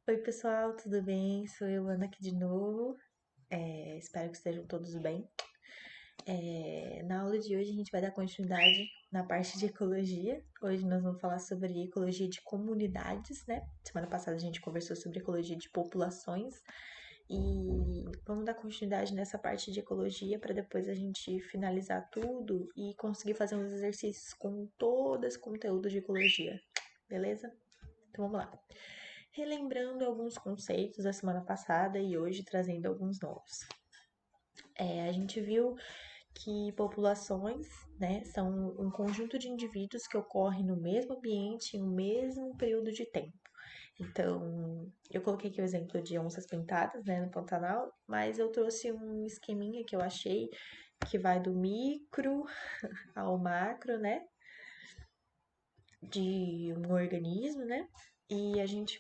Oi, pessoal, tudo bem? Sou eu, Ana, aqui de novo. Espero que estejam todos bem. Na aula de hoje, a gente vai dar continuidade na parte de ecologia. Hoje nós vamos falar sobre ecologia de comunidades, né? Semana passada a gente conversou sobre ecologia de populações e vamos dar continuidade nessa parte de ecologia para depois a gente finalizar tudo e conseguir fazer uns exercícios com todo esse conteúdo de ecologia, beleza? Então vamos lá. Relembrando alguns conceitos da semana passada e hoje trazendo alguns novos. A gente viu que populações, né, são um conjunto de indivíduos que ocorrem no mesmo ambiente em um mesmo período de tempo. Então, eu coloquei aqui o exemplo de onças pintadas, né, no Pantanal, mas eu trouxe um esqueminha que eu achei que vai do micro ao macro, né, de um organismo, né? E a gente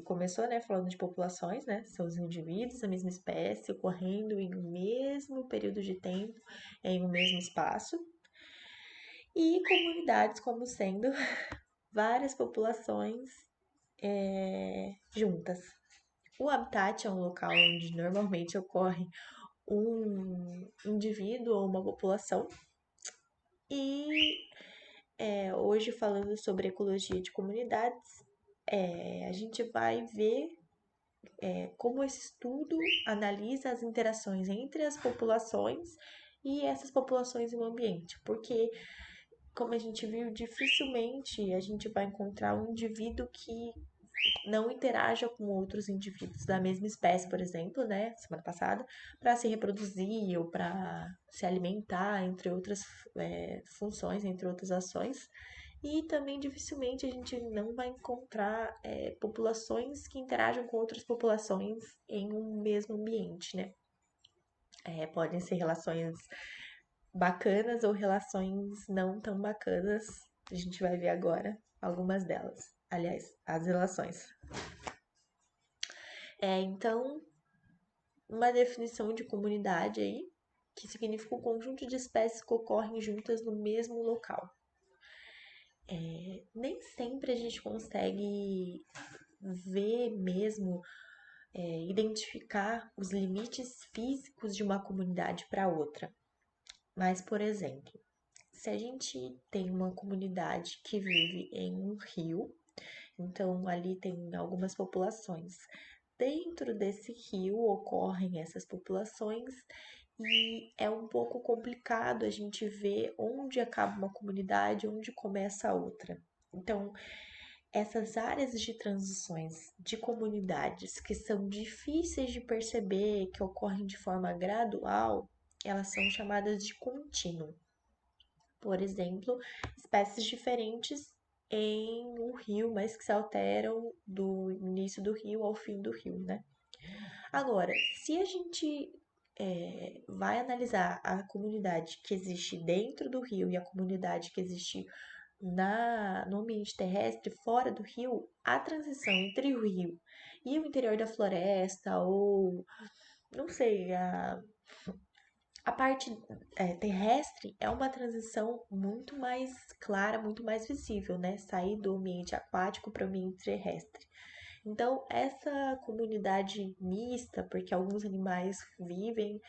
começou, né, falando de populações, né? São os indivíduos da mesma espécie ocorrendo em um mesmo período de tempo, em um mesmo espaço. E comunidades como sendo várias populações juntas. O habitat é um local onde normalmente ocorre um indivíduo ou uma população. E hoje, falando sobre ecologia de comunidades, a gente vai ver como esse estudo analisa as interações entre as populações e essas populações no ambiente, porque, como a gente viu, dificilmente a gente vai encontrar um indivíduo que não interaja com outros indivíduos da mesma espécie, por exemplo, né, semana passada, para se reproduzir ou para se alimentar, entre outras funções, entre outras ações. E também dificilmente a gente não vai encontrar populações que interajam com outras populações em um mesmo ambiente, né? Podem ser relações bacanas ou relações não tão bacanas. A gente vai ver agora algumas delas. Aliás, as relações. Então, uma definição de comunidade aí, que significa o conjunto de espécies que ocorrem juntas no mesmo local. Nem sempre a gente consegue ver mesmo, identificar os limites físicos de uma comunidade para outra. Mas, por exemplo, se a gente tem uma comunidade que vive em um rio, então ali tem algumas populações. Dentro desse rio ocorrem essas populações e é um pouco complicado a gente ver onde acaba uma comunidade, onde começa a outra. Então, essas áreas de transições de comunidades que são difíceis de perceber, que ocorrem de forma gradual, elas são chamadas de contínuo. Por exemplo, espécies diferentes em um rio, mas que se alteram do início do rio ao fim do rio, né? Agora, se a gente vai analisar a comunidade que existe dentro do rio e a comunidade que existe no ambiente terrestre, fora do rio, a transição entre o rio e o interior da floresta, ou não sei, a parte terrestre é uma transição muito mais clara, muito mais visível, né? Sair do ambiente aquático para o ambiente terrestre. Então, essa comunidade mista, porque alguns animais vivem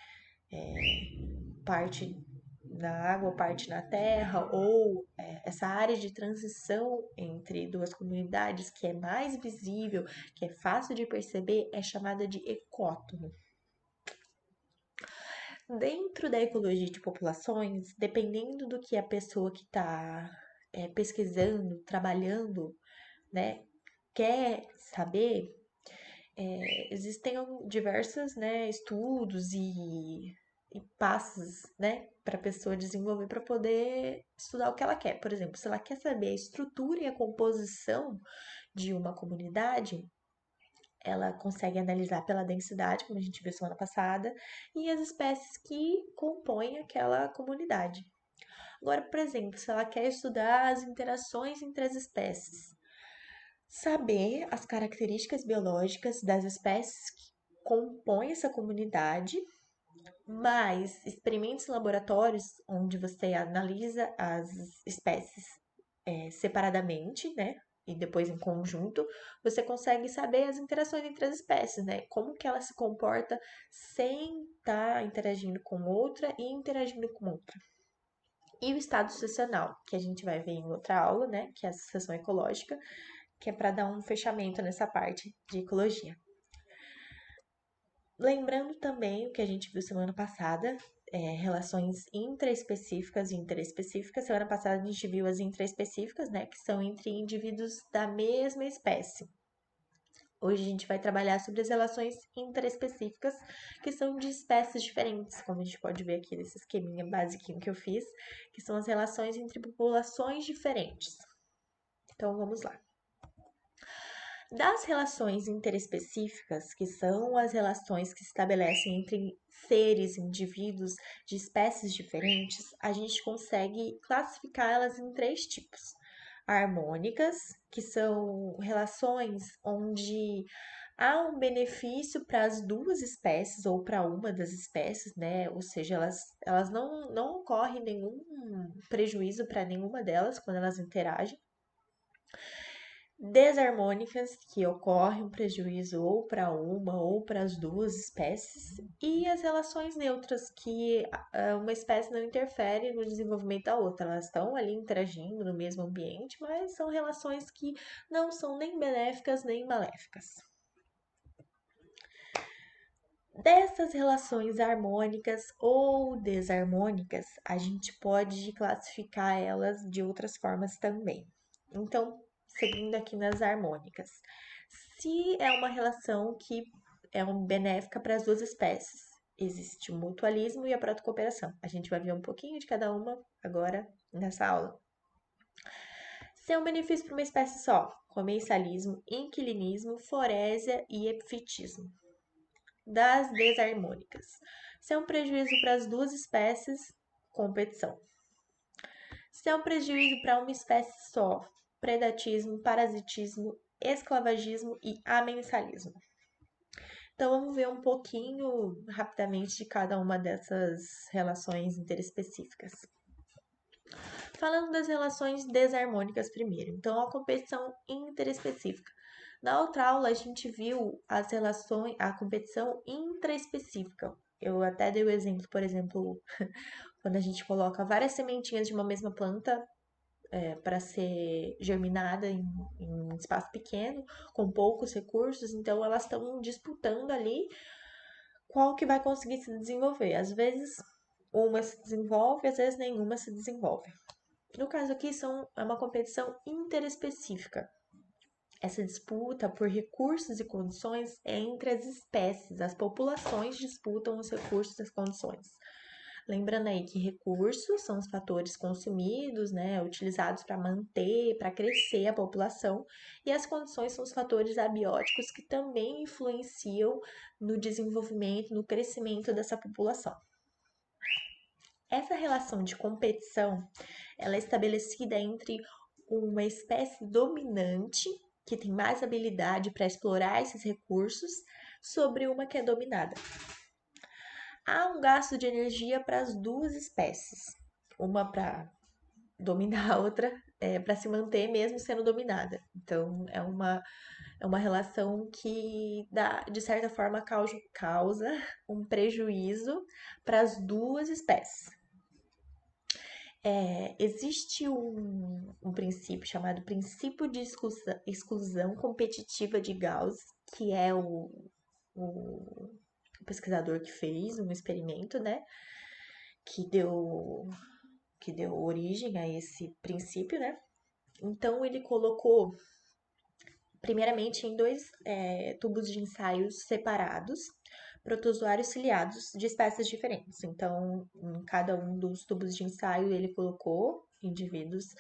parte na água, parte na terra, ou essa área de transição entre duas comunidades que é mais visível, que é fácil de perceber, é chamada de ecótono. Dentro da ecologia de populações, dependendo do que a pessoa que está pesquisando, trabalhando, né, quer saber, existem diversos, né, estudos e passos, né, para a pessoa desenvolver para poder estudar o que ela quer. Por exemplo, se ela quer saber a estrutura e a composição de uma comunidade, ela consegue analisar pela densidade, como a gente viu semana passada, e as espécies que compõem aquela comunidade. Agora, por exemplo, se ela quer estudar as interações entre as espécies, saber as características biológicas das espécies que compõem essa comunidade, mais experimentos em laboratórios onde você analisa as espécies separadamente, né? e depois em conjunto, você consegue saber as interações entre as espécies, né? Como que ela se comporta sem estar interagindo com outra e interagindo com outra. E o estado sucessional, que a gente vai ver em outra aula, né? Que é a sucessão ecológica, que é para dar um fechamento nessa parte de ecologia. Lembrando também o que a gente viu semana passada, relações intraespecíficas e interespecíficas. Semana passada a gente viu as intraespecíficas, né, que são entre indivíduos da mesma espécie. Hoje a gente vai trabalhar sobre as relações interespecíficas, que são de espécies diferentes, como a gente pode ver aqui nesse esqueminha basiquinho que eu fiz, que são as relações entre populações diferentes. Então vamos lá. Das relações interespecíficas, que são as relações que se estabelecem entre seres, indivíduos de espécies diferentes, a gente consegue classificá-las em três tipos. Harmônicas, que são relações onde há um benefício para as duas espécies ou para uma das espécies, né? Ou seja, elas não ocorre nenhum prejuízo para nenhuma delas quando elas interagem. Desarmônicas, que ocorre um prejuízo ou para uma ou para as duas espécies, e as relações neutras, que uma espécie não interfere no desenvolvimento da outra, elas estão ali interagindo no mesmo ambiente, mas são relações que não são nem benéficas nem maléficas. Dessas relações harmônicas ou desarmônicas, a gente pode classificar elas de outras formas também. Então, seguindo aqui nas harmônicas, se é uma relação que é benéfica para as duas espécies, existe o mutualismo e a protocooperação. A gente vai ver um pouquinho de cada uma agora nessa aula. Se é um benefício para uma espécie só, comensalismo, inquilinismo, forésia e epifitismo. Das desarmônicas. Se é um prejuízo para as duas espécies, competição. Se é um prejuízo para uma espécie só, predatismo, parasitismo, esclavagismo e amensalismo. Então vamos ver um pouquinho rapidamente de cada uma dessas relações interespecíficas. Falando das relações desarmônicas primeiro, então a competição interespecífica. Na outra aula a gente viu as relações, a competição intraespecífica. Eu até dei o exemplo, por exemplo, quando a gente coloca várias sementinhas de uma mesma planta para ser germinada em um espaço pequeno, com poucos recursos, então elas estão disputando ali qual que vai conseguir se desenvolver. Às vezes uma se desenvolve, às vezes nenhuma se desenvolve. No caso aqui, é uma competição interespecífica. Essa disputa por recursos e condições é entre as espécies, as populações disputam os recursos e as condições. Lembrando aí que recursos são os fatores consumidos, né, utilizados para manter, para crescer a população, e as condições são os fatores abióticos que também influenciam no desenvolvimento, no crescimento dessa população. Essa relação de competição, ela é estabelecida entre uma espécie dominante, que tem mais habilidade para explorar esses recursos, sobre uma que é dominada. Há um gasto de energia para as duas espécies, uma para dominar a outra, para se manter mesmo sendo dominada. Então, é uma relação que, de certa forma, causa um prejuízo para as duas espécies. Existe um princípio chamado princípio de exclusão competitiva de Gauss, que é o pesquisador que fez um experimento, né, que deu, que deu origem a esse princípio, né? Então, ele colocou, primeiramente, em dois tubos de ensaios separados, protozoários ciliados de espécies diferentes. Então, em cada um dos tubos de ensaio, ele colocou indivíduos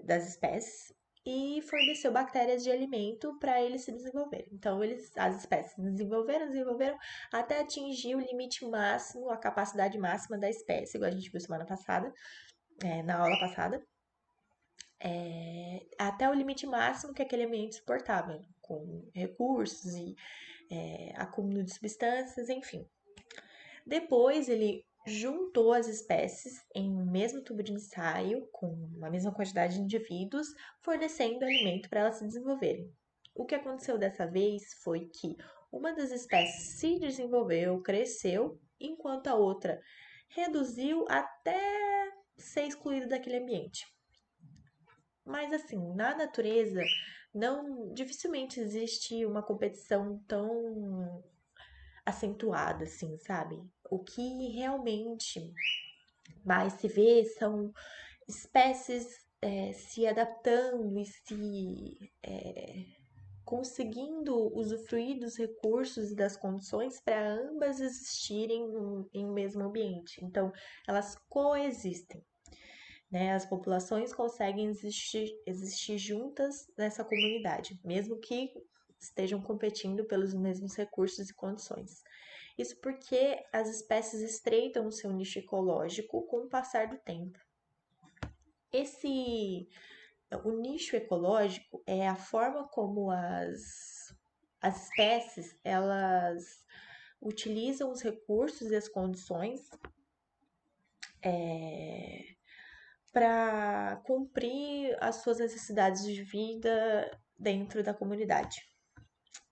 das espécies e forneceu bactérias de alimento para eles se desenvolverem. Então, as espécies desenvolveram até atingir o limite máximo, a capacidade máxima da espécie, igual a gente viu semana passada, na aula passada. Até o limite máximo que aquele ambiente suportava, com recursos e acúmulo de substâncias, enfim. Depois ele juntou as espécies em um mesmo tubo de ensaio, com a mesma quantidade de indivíduos, fornecendo alimento para elas se desenvolverem. O que aconteceu dessa vez foi que uma das espécies se desenvolveu, cresceu, enquanto a outra reduziu até ser excluída daquele ambiente. Mas assim, na natureza, não dificilmente existe uma competição tão acentuada assim, sabe? O que realmente mais se vê são espécies se adaptando e se conseguindo usufruir dos recursos e das condições para ambas existirem em um mesmo ambiente. Então, elas coexistem, né? As populações conseguem existir juntas nessa comunidade, mesmo que estejam competindo pelos mesmos recursos e condições. Isso porque as espécies estreitam o seu nicho ecológico com o passar do tempo. O nicho ecológico é a forma como as espécies elas utilizam os recursos e as condições para cumprir as suas necessidades de vida dentro da comunidade.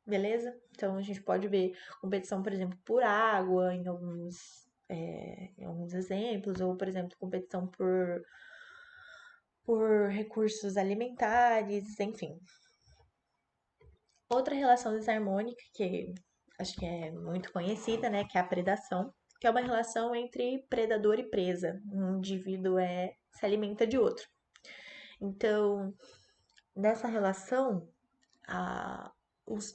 Beleza? Então a gente pode ver competição, por exemplo, por água em alguns exemplos, ou, por exemplo, competição por recursos alimentares, enfim. Outra relação desarmônica, que acho que é muito conhecida, né, que é a predação, que é uma relação entre predador e presa. Um indivíduo se alimenta de outro. Então, nessa relação,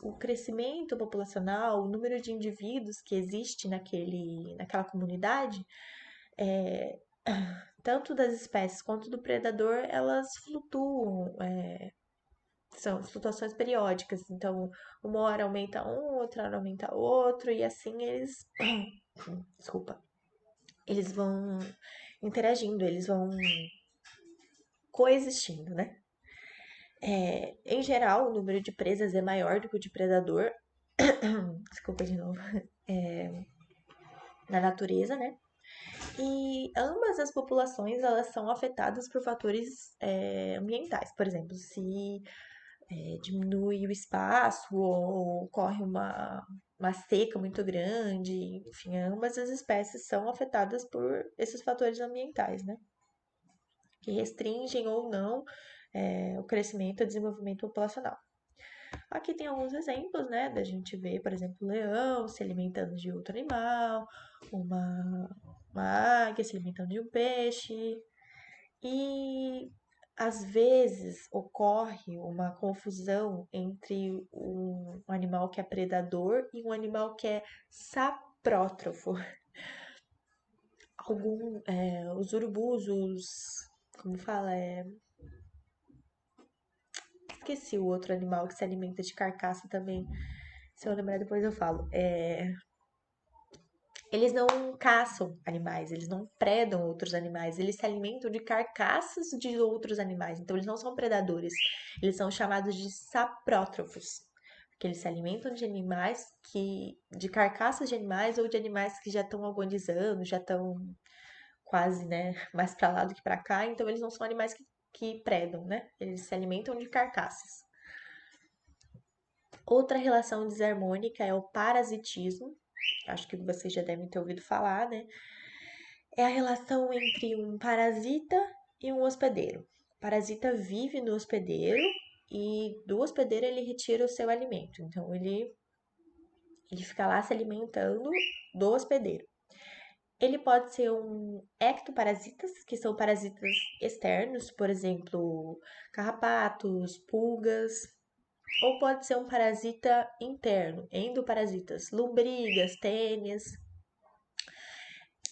o crescimento populacional, o número de indivíduos que existe naquela comunidade, tanto das espécies quanto do predador, elas flutuam, são flutuações periódicas. Então, uma hora aumenta um, outra hora aumenta outro, e assim desculpa, eles vão interagindo, eles vão coexistindo, né? Em geral, o número de presas é maior do que o de predador. Desculpa de novo. Na natureza, né? E ambas as populações elas são afetadas por fatores ambientais. Por exemplo, se diminui o espaço ou ocorre uma seca muito grande, enfim, ambas as espécies são afetadas por esses fatores ambientais, né? Que restringem ou não o crescimento e desenvolvimento populacional. Aqui tem alguns exemplos, né, da gente ver, por exemplo, o leão se alimentando de outro animal, uma águia se alimentando de um peixe, e às vezes ocorre uma confusão entre um animal que é predador e um animal que é saprótrofo. Os urubus, como fala, esqueci o outro animal que se alimenta de carcaça também. Se eu lembrar depois eu falo. Eles não caçam animais, eles não predam outros animais, eles se alimentam de carcaças de outros animais. Então, eles não são predadores, eles são chamados de saprótrofos, porque eles se alimentam de animais de carcaças de animais ou de animais que já estão agonizando, já estão quase, né, mais para lá do que para cá. Então, eles não são animais que predam, né? Eles se alimentam de carcaças. Outra relação desarmônica é o parasitismo. Acho que vocês já devem ter ouvido falar, né? É a relação entre um parasita e um hospedeiro. O parasita vive no hospedeiro e do hospedeiro ele retira o seu alimento. Então ele fica lá se alimentando do hospedeiro. Ele pode ser um ectoparasitas, que são parasitas externos, por exemplo, carrapatos, pulgas, ou pode ser um parasita interno, endoparasitas, lombrigas, tênias.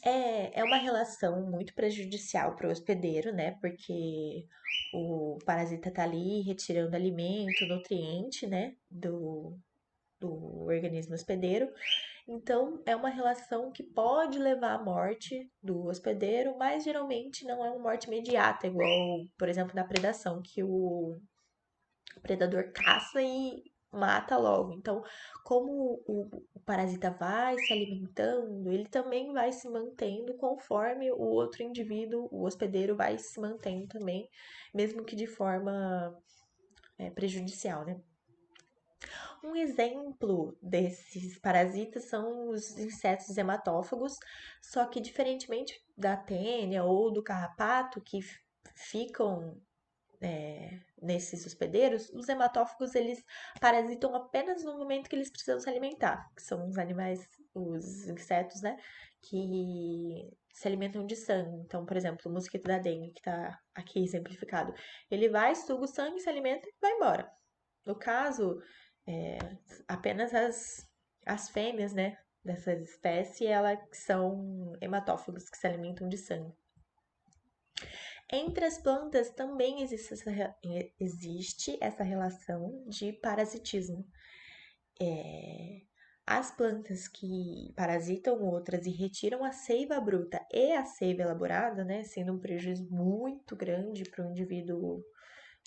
É uma relação muito prejudicial para o hospedeiro, né? Porque o parasita tá ali retirando alimento, nutriente, né? Do organismo hospedeiro. Então, é uma relação que pode levar à morte do hospedeiro, mas geralmente não é uma morte imediata, igual, por exemplo, na predação, que o predador caça e mata logo. Então, como o parasita vai se alimentando, ele também vai se mantendo conforme o outro indivíduo, o hospedeiro, vai se mantendo também, mesmo que de forma prejudicial, né? Um exemplo desses parasitas são os insetos hematófagos, só que diferentemente da tênia ou do carrapato, que ficam nesses hospedeiros, os hematófagos eles parasitam apenas no momento que eles precisam se alimentar, que são os animais, os insetos, né, que se alimentam de sangue. Então, por exemplo, o mosquito da dengue, que está aqui exemplificado, ele vai, suga o sangue, se alimenta e vai embora. No caso, é, apenas as fêmeas, né, dessas espécies, elas são hematófagos, que se alimentam de sangue. Entre as plantas também existe essa relação de parasitismo. As plantas que parasitam outras e retiram a seiva bruta e a seiva elaborada, né, sendo um prejuízo muito grande para o indivíduo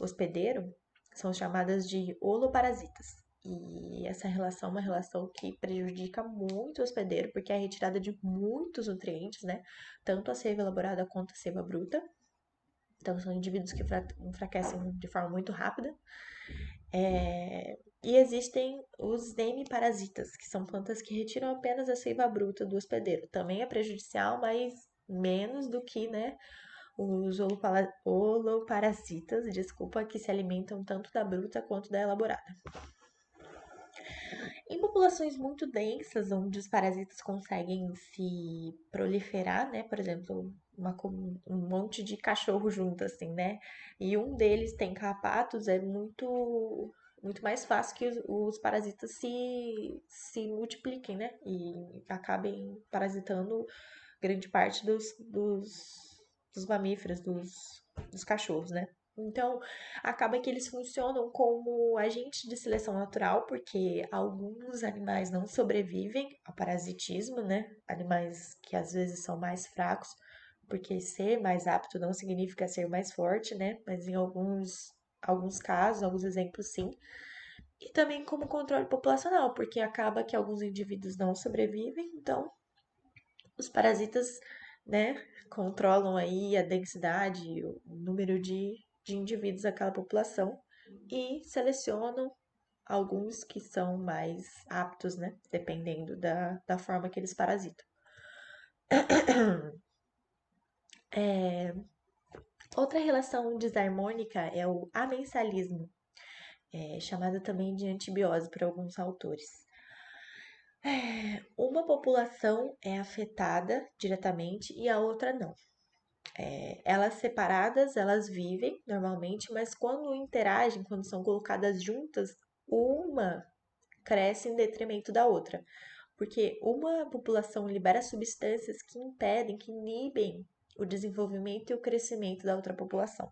hospedeiro, são chamadas de holoparasitas. E essa relação é uma relação que prejudica muito o hospedeiro, porque é a retirada de muitos nutrientes, né? Tanto a seiva elaborada quanto a seiva bruta. Então, são indivíduos que enfraquecem de forma muito rápida. E existem os hemiparasitas, que são plantas que retiram apenas a seiva bruta do hospedeiro. Também é prejudicial, mas menos do que, né, os holoparasitas, desculpa, que se alimentam tanto da bruta quanto da elaborada. Em populações muito densas, onde os parasitas conseguem se proliferar, né? Por exemplo, um monte de cachorro junto, assim, né? E um deles tem carrapatos, é muito mais fácil que os parasitas se multipliquem, né? E acabem parasitando grande parte dos mamíferos, dos cachorros, né? Então, acaba que eles funcionam como agentes de seleção natural, porque alguns animais não sobrevivem ao parasitismo, né? Animais que às vezes são mais fracos, porque ser mais apto não significa ser mais forte, né? Mas em alguns casos, alguns exemplos, sim. E também como controle populacional, porque acaba que alguns indivíduos não sobrevivem, então os parasitas, né, controlam aí a densidade, o número de indivíduos daquela população e selecionam alguns que são mais aptos, né, dependendo da forma que eles parasitam. Outra relação desarmônica é o amensalismo, chamado também de antibiose por alguns autores. Uma população é afetada diretamente e a outra não. Elas separadas, elas vivem normalmente, mas quando interagem, quando são colocadas juntas, uma cresce em detrimento da outra. Porque uma população libera substâncias que impedem, que inibem o desenvolvimento e o crescimento da outra população.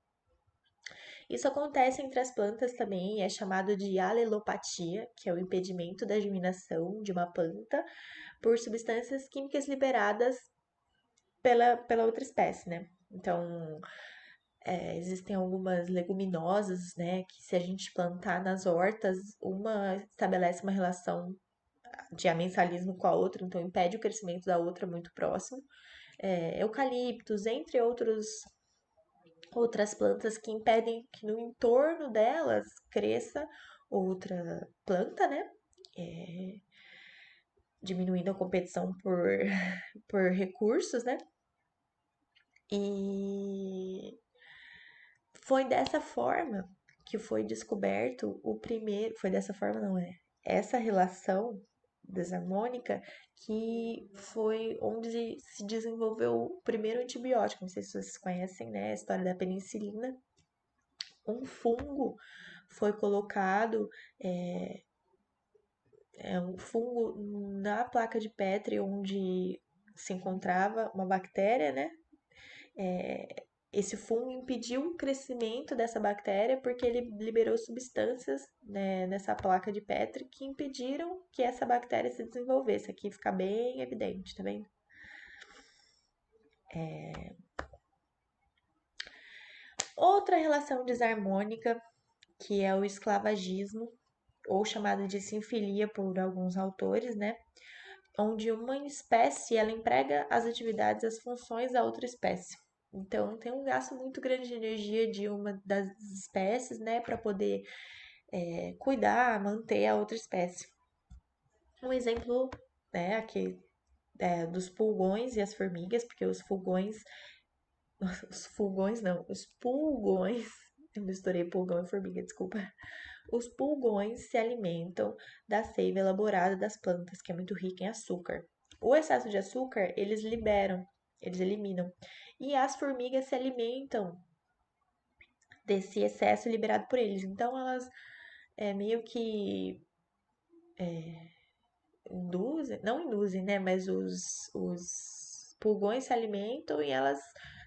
Isso acontece entre as plantas também, é chamado de alelopatia, que é o impedimento da germinação de uma planta por substâncias químicas liberadas pela outra espécie, né? Então, existem algumas leguminosas, né, que se a gente plantar nas hortas, uma estabelece uma relação de amensalismo com a outra, então impede o crescimento da outra muito próximo. Eucaliptos, entre outras plantas que impedem que no entorno delas cresça outra planta, né? Diminuindo a competição por recursos, né? E foi dessa forma que foi descoberto o primeiro. Foi dessa forma, não é? Essa relação desarmônica que foi onde se desenvolveu o primeiro antibiótico. Não sei se vocês conhecem, né? A história da penicilina. Um fungo foi colocado, um fungo na placa de Petri, onde se encontrava uma bactéria, né? Esse fungo impediu o crescimento dessa bactéria porque ele liberou substâncias, né, nessa placa de Petri que impediram que essa bactéria se desenvolvesse. Aqui fica bem evidente, tá vendo? Outra relação desarmônica, que é o esclavagismo, ou chamada de sinfilia por alguns autores, né? Onde uma espécie ela emprega as atividades, as funções da outra espécie. Então, tem um gasto muito grande de energia de uma das espécies, né, para poder cuidar, manter a outra espécie. Um exemplo, né, aqui dos pulgões e as formigas, porque os pulgões não, os pulgões, eu misturei pulgão e formiga, desculpa. Os pulgões se alimentam da seiva elaborada das plantas, que é muito rica em açúcar. O excesso de açúcar, eles eliminam. E as formigas se alimentam desse excesso liberado por eles. Então, elas meio que induzem, não induzem, né? Mas os pulgões se alimentam e elas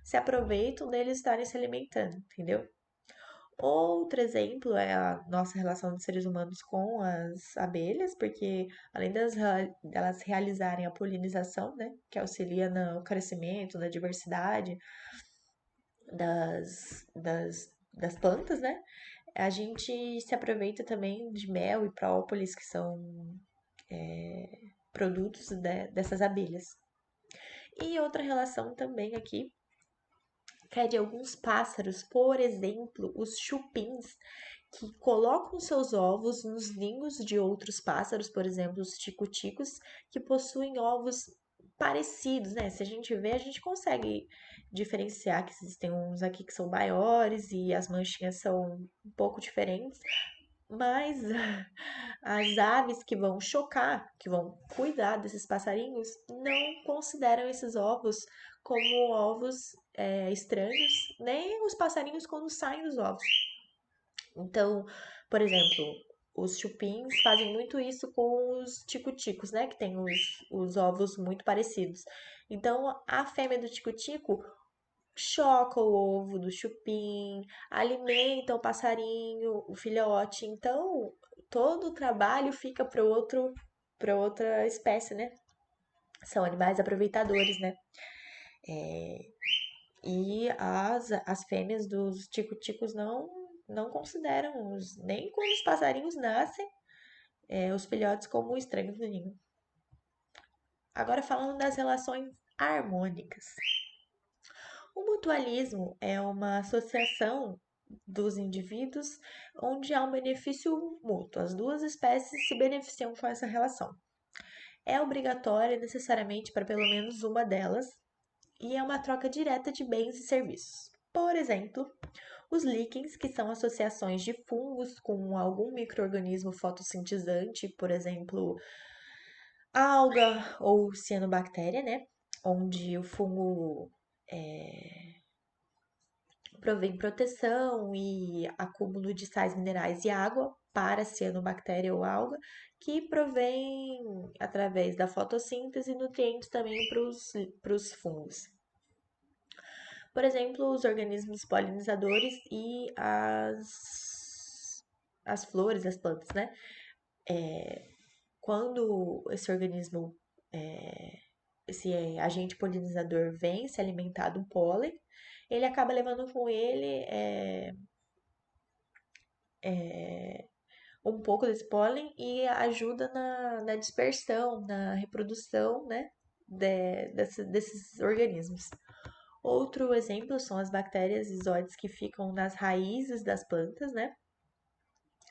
se aproveitam deles estarem se alimentando, entendeu? Outro exemplo é a nossa relação dos seres humanos com as abelhas, porque além delas realizarem a polinização, né, que auxilia no crescimento, na diversidade das plantas, né, a gente se aproveita também de mel e própolis, que são produtos dessas abelhas. E outra relação também aqui que é de alguns pássaros, por exemplo, os chupins, que colocam seus ovos nos ninhos de outros pássaros, por exemplo, os tico-ticos, que possuem ovos parecidos, né? Se a gente vê, a gente consegue diferenciar que existem uns aqui que são maiores e as manchinhas são um pouco diferentes, mas as aves que vão chocar, que vão cuidar desses passarinhos, não consideram esses ovos como ovos estranhos, nem os passarinhos quando saem dos ovos. Então, por exemplo, os chupins fazem muito isso com os tico-ticos, né? Que tem os ovos muito parecidos. Então, a fêmea do tico-tico choca o ovo do chupim, alimenta o passarinho, o filhote. Então, todo o trabalho fica para outra espécie, né? São animais aproveitadores, né? E as fêmeas dos tico-ticos não consideram nem quando os passarinhos nascem, os filhotes como estranhos do ninho. Agora falando das relações harmônicas. O mutualismo é uma associação dos indivíduos onde há um benefício mútuo. As duas espécies se beneficiam com essa relação. É obrigatória necessariamente para pelo menos uma delas e é uma troca direta de bens e serviços. Por exemplo, os líquens, que são associações de fungos com algum micro-organismo fotossintetizante, por exemplo, alga ou cianobactéria, né? Onde o fungo provém proteção e acúmulo de sais minerais e água para a cianobactéria ou alga, que provém, através da fotossíntese, nutrientes também para os fungos. Por exemplo, os organismos polinizadores e as flores, as plantas, né? Quando esse organismo, esse agente polinizador vem se alimentar do pólen, ele acaba levando com ele um pouco desse pólen e ajuda na dispersão, na reprodução, né, desses organismos. Outro exemplo são as bactérias isoides que ficam nas raízes das plantas, né?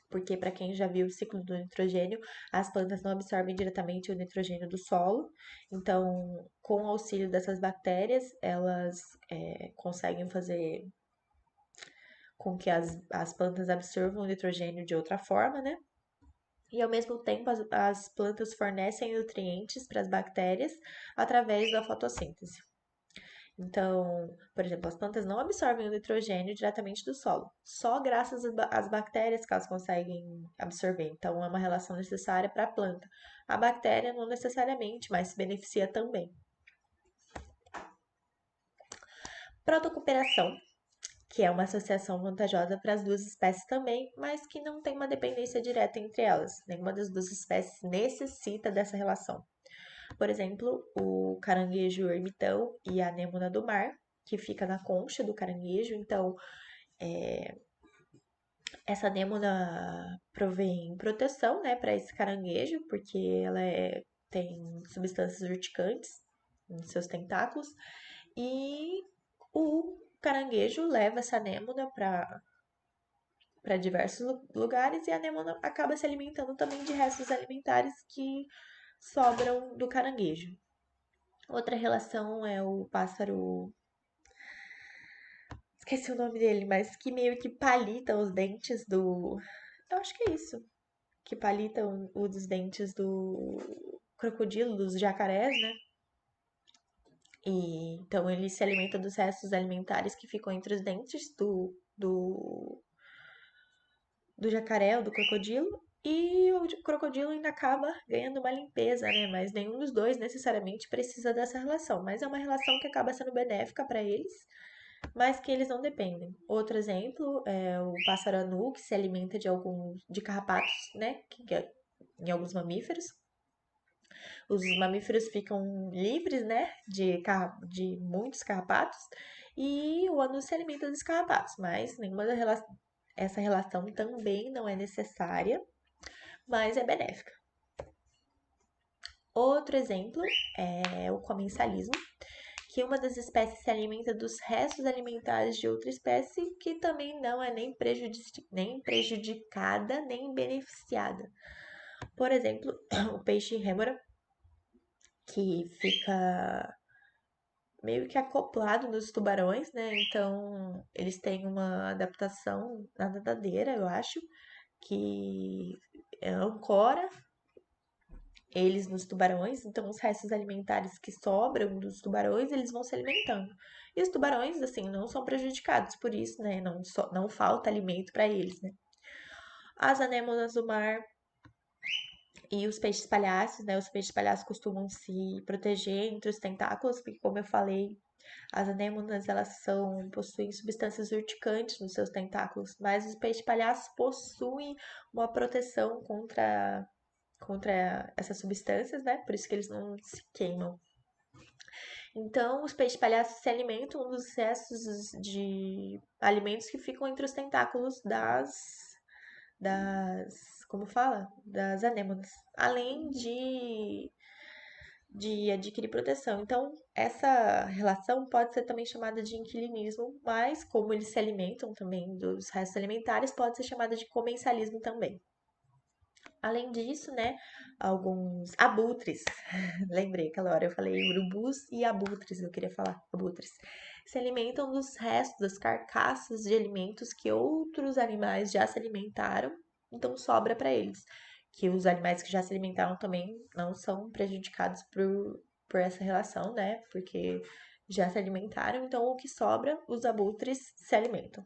Porque, para quem já viu o ciclo do nitrogênio, as plantas não absorvem diretamente o nitrogênio do solo. Então, com o auxílio dessas bactérias, elas conseguem fazer com que as plantas absorvam o nitrogênio de outra forma, né? E ao mesmo tempo, as plantas fornecem nutrientes para as bactérias através da fotossíntese. Então, por exemplo, as plantas não absorvem o nitrogênio diretamente do solo, só graças às bactérias que elas conseguem absorver. Então, é uma relação necessária para a planta. A bactéria não necessariamente, mas se beneficia também. Protocooperação, que é uma associação vantajosa para as duas espécies também, mas que não tem uma dependência direta entre elas. Nenhuma das duas espécies necessita dessa relação. Por exemplo, o caranguejo ermitão e a anêmona do mar, que fica na concha do caranguejo. Então, Essa anêmona provém proteção, né, para esse caranguejo, porque tem substâncias urticantes nos seus tentáculos. E o caranguejo leva essa anêmona para diversos lugares e a anêmona acaba se alimentando também de restos alimentares que sobram do caranguejo. Outra relação é o pássaro, esqueci o nome dele, mas que meio que palita os dentes do. Eu acho que é isso. Que palita os dentes do crocodilo, dos jacarés, né? E então ele se alimenta dos restos alimentares que ficam entre os dentes do jacaré ou do crocodilo. E o crocodilo ainda acaba ganhando uma limpeza, né? Mas nenhum dos dois necessariamente precisa dessa relação. Mas é uma relação que acaba sendo benéfica para eles, mas que eles não dependem. Outro exemplo é o pássaro anu, que se alimenta de carrapatos, né? Em alguns mamíferos. Os mamíferos ficam livres, né? De muitos carrapatos. E o anu se alimenta dos carrapatos, mas essa relação também não é necessária, mas é benéfica. Outro exemplo é o comensalismo, que uma das espécies se alimenta dos restos alimentares de outra espécie que também não é nem prejudicada nem beneficiada. Por exemplo, o peixe rêmora, que fica meio que acoplado nos tubarões, né? Então, eles têm uma adaptação na nadadeira, eu acho, que ancora eles nos tubarões, então os restos alimentares que sobram dos tubarões, eles vão se alimentando. E os tubarões, assim, não são prejudicados por isso, né? Não falta alimento para eles, né? As anêmonas do mar e os peixes palhaços, né? Os peixes palhaços costumam se proteger entre os tentáculos, porque, como eu falei, as anêmonas, possuem substâncias urticantes nos seus tentáculos, mas os peixes palhaços possuem uma proteção contra essas substâncias, né? Por isso que eles não se queimam. Então, os peixes palhaços se alimentam dos restos de alimentos que ficam entre os tentáculos como fala? Das anêmonas. Além de adquirir proteção. Então, essa relação pode ser também chamada de inquilinismo, mas como eles se alimentam também dos restos alimentares, pode ser chamada de comensalismo também. Além disso, né, alguns abutres, lembrei aquela hora eu falei urubus e abutres, eu queria falar abutres, se alimentam dos restos, das carcaças de alimentos que outros animais já se alimentaram, então sobra para eles. Que os animais que já se alimentaram também não são prejudicados por essa relação, né, porque já se alimentaram, então o que sobra, os abutres se alimentam.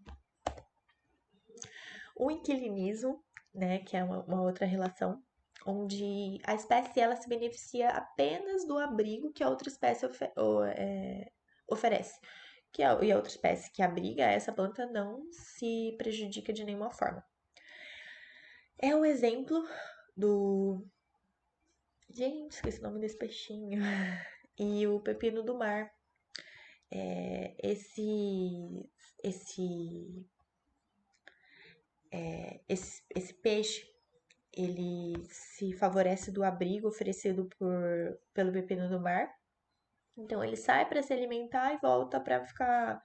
O inquilinismo, né, que é uma outra relação, onde a espécie ela se beneficia apenas do abrigo que a outra espécie oferece. E a outra espécie que abriga essa planta não se prejudica de nenhuma forma. É um exemplo do. Gente, esqueci o nome desse peixinho. E o pepino do mar. É, esse, esse peixe ele se favorece do abrigo oferecido pelo pepino do mar. Então ele sai para se alimentar e volta para ficar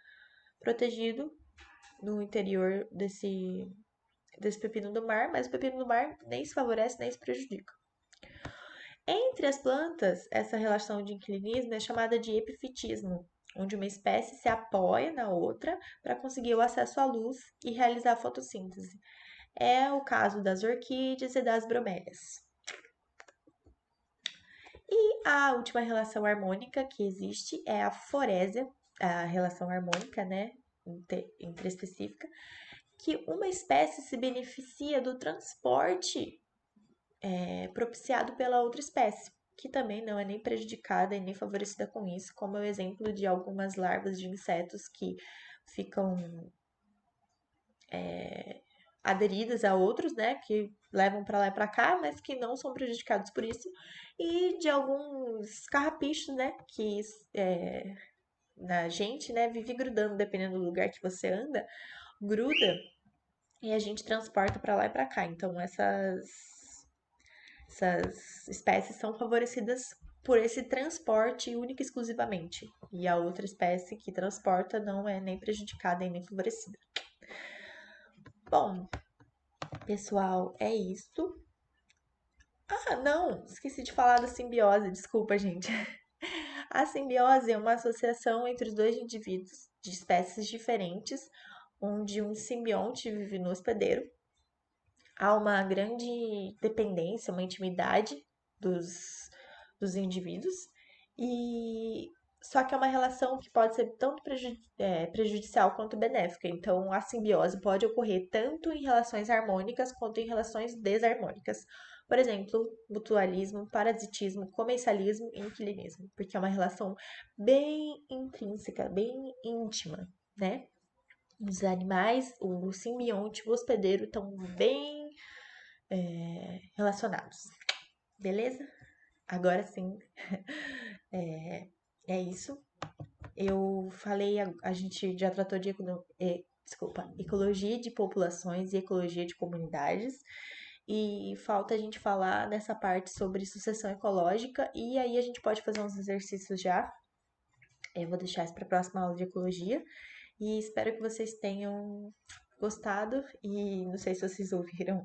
protegido no interior desse pepino do mar, mas o pepino do mar nem se favorece nem se prejudica. Entre as plantas, essa relação de inclinismo é chamada de epifitismo, onde uma espécie se apoia na outra para conseguir o acesso à luz e realizar a fotossíntese. É o caso das orquídeas e das bromélias. E a última relação harmônica que existe é a forésia, a relação harmônica, né, interespecífica, que uma espécie se beneficia do transporte propiciado pela outra espécie, que também não é nem prejudicada e nem favorecida com isso, como é o exemplo de algumas larvas de insetos que ficam aderidas a outros, né, que levam para lá e para cá, mas que não são prejudicados por isso, e de alguns carrapichos, né, que na gente, né, vive grudando, dependendo do lugar que você anda, gruda e a gente transporta para lá e para cá. Então, essas espécies são favorecidas por esse transporte único e exclusivamente. E a outra espécie que transporta não é nem prejudicada e nem favorecida. Bom, pessoal, é isso. Ah, não, esqueci de falar da simbiose, desculpa, gente. A simbiose é uma associação entre os dois indivíduos de espécies diferentes, onde um simbionte vive no hospedeiro. Há uma grande dependência, uma intimidade dos indivíduos, e só que é uma relação que pode ser tanto prejudicial quanto benéfica. Então, a simbiose pode ocorrer tanto em relações harmônicas quanto em relações desarmônicas. Por exemplo, mutualismo, parasitismo, comencialismo e inquilinismo, porque é uma relação bem intrínseca, bem íntima, né? Os animais, o simbionte e o hospedeiro estão bem relacionados, beleza? Agora sim, é isso. Eu falei, a gente já tratou de ecologia de populações e ecologia de comunidades. E falta a gente falar nessa parte sobre sucessão ecológica. E aí a gente pode fazer uns exercícios já. Eu vou deixar isso para a próxima aula de ecologia. E espero que vocês tenham gostado. E não sei se vocês ouviram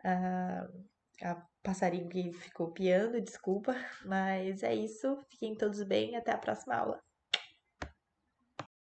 a, a passarinho que ficou piando, desculpa. Mas é isso. Fiquem todos bem. Até a próxima aula.